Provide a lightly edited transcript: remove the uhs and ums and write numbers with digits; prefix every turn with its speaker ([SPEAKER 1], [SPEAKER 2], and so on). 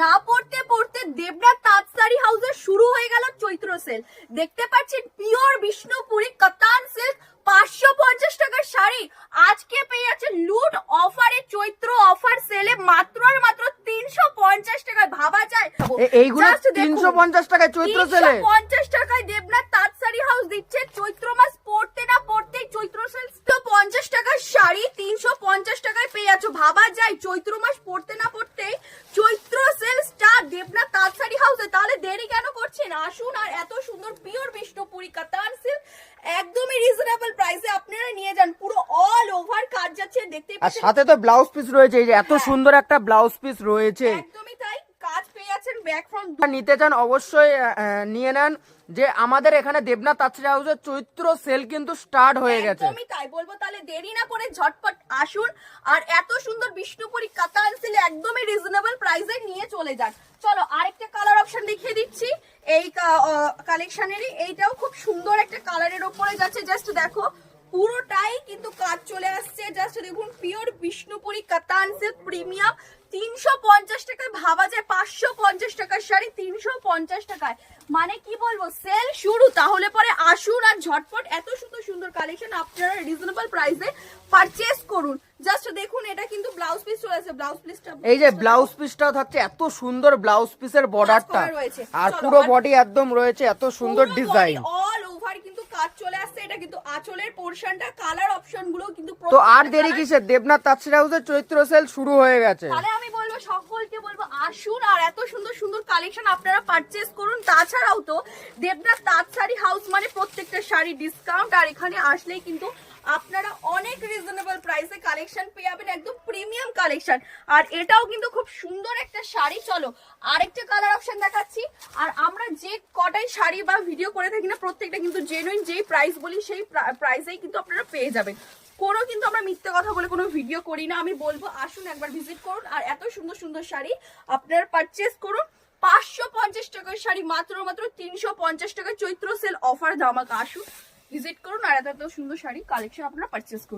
[SPEAKER 1] না পড়তে পড়তে দেবনাথ তাঁত শাড়ি হাউসে শুরু হয়ে গেল চৈত্র সেল। দেখতে পাচ্ছেন পিওর বিষ্ণুপুরি কাতান সিল্ক 550 টাকার শাড়ি আজকে পেয়ে যাচ্ছে লুট অফারে, চৈত্র অফার সেলে মাত্র আর মাত্র 350 টাকায়। ভাবা যায়
[SPEAKER 2] এইগুলো 350 টাকায় চৈত্র সেলে
[SPEAKER 1] 350 টাকায় দেবনাথ তাঁত শাড়ি হাউস দিচ্ছে। চৈত্র মাস পড়তে না পড়তেই চৈত্র সেল 50 টাকার শাড়ি 350 টাকায় পেয়ে যাচ্ছ। ভাবা যায় চৈত্র মাস পড়তে না পড়তেই চৈত্র সেল স্টার দেবনাথ তাঁত শাড়ি হাউসে। তাহলে দেরি কেন করছেন, আসুন আর এত সুন্দর পিওর বিষ্ণুপুরি কাতান সিল্ক একদমই রিজনেবল প্রাইসে আপনারা নিয়ে যান। পুরো অল ওভার কাজ যাচ্ছে, দেখতেই
[SPEAKER 2] আর
[SPEAKER 1] পাচ্ছেন।
[SPEAKER 2] সাথে তো ব্লাউজ পিস রয়েছে, এই যে এত সুন্দর একটা ব্লাউজ পিস রয়েছে।
[SPEAKER 1] একদমই তাই, কাজ পেয়ে যাচ্ছেন ব্যাক ফ্রন্ট।
[SPEAKER 2] নিতে চান অবশ্যই নিয়ে নেন, যে আমাদের এখানে দেবনাথ তাঁত শাড়ি হাউসের চৈত্র সেল কিন্তু স্টার্ট হয়ে গেছে।
[SPEAKER 1] একদমই তাই বলবো, তাহলে দেরি না করে ঝটপট আসুন আর এত সুন্দর বিষ্ণুপুরি কাতান সিল্ক একদমই রিজনেবল প্রাইসে নিয়ে চলে যান। চলো আরেকটা কালার অপশন দেখিয়ে দিচ্ছি এই কালেকশনেরই। এইটাও খুব সুন্দর একটা কালারের উপরে যাচ্ছে, জাস্ট দেখো পুরোটাই কিন্তু কাজ চলে আসছে। জাস্ট দেখুন পিওর বিষ্ণুপুরি কাতান সিল্ক প্রিমিয়াম 350 টাকায়। ভাবা যায় 550 টাকার শাড়ি 350 টাকায়, মানে কি বলবো সেল শুরু। তাহলে পরে আসুন আর ঝটপট এত সুন্দর সুন্দর কালেকশন আপনারা রিজনেবল প্রাইসে পারচেজ করুন। জাস্ট দেখুন এটা কিন্তু ব্লাউজ পিস চলে আসে, ব্লাউজ পিসটা
[SPEAKER 2] এই যে ব্লাউজ পিসটাও থাকছে, এত সুন্দর ব্লাউজ পিসের বর্ডারটা, আর পুরো বডি একদম রয়েছে এত সুন্দর ডিজাইন,
[SPEAKER 1] অল ওভার কিন্তু কাজ চলে আসছে। এটা কিন্তু আঁচলের পোরশনটা, কালার অপশন গুলো কিন্তু
[SPEAKER 2] তো আর দেরি কিসের, দেবনাথ তাঁত শাড়ি হাউসের চৈত্র সেল শুরু হয়ে গেছে।
[SPEAKER 1] তাহলে আমি বলবো সকলকে বলবো আসুন আর এত সুন্দর সুন্দর কালেকশন আপনারা পারচেজ করুন। তাছাড়াও তো দেবনাথ তাঁত শাড়ি হাউস মানে প্রত্যেকটা শাড়ি ডিসকাউন্ট, আর এখানে আসলেই কিন্তু আপনারা অনেক রিজনেবল প্রাইসে কালেকশন পেয়ে যাবেন, একদম প্রিমিয়াম কালেকশন। আর এটাও কিন্তু খুব সুন্দর একটা শাড়ি। চলো আরেকটা কালার অপশন দেখাচ্ছি। আর আমরা যে কটাই শাড়ি বা ভিডিও করে থাকি না, প্রত্যেকটা কিন্তু জেনুইন যেই প্রাইস বলি সেই প্রাইসেই কিন্তু আপনারা পেয়ে যাবেন। কোনো কিন্তু আমরা মিথ্যে কথা বলে কোনো ভিডিও করি না। আমি বলবো আসুন একবার ভিজিট করুন আর এত সুন্দর সুন্দর শাড়ি আপনারা পারচেজ করুন। 550 টাকার শাড়ি মাত্র 350 টাকায় চৈত্র সেল অফার ধামাকা। আসুন ভিজিট করুন আর এত সুন্দর শাড়ি কালেকশন আপনারা পারচেজ করুন।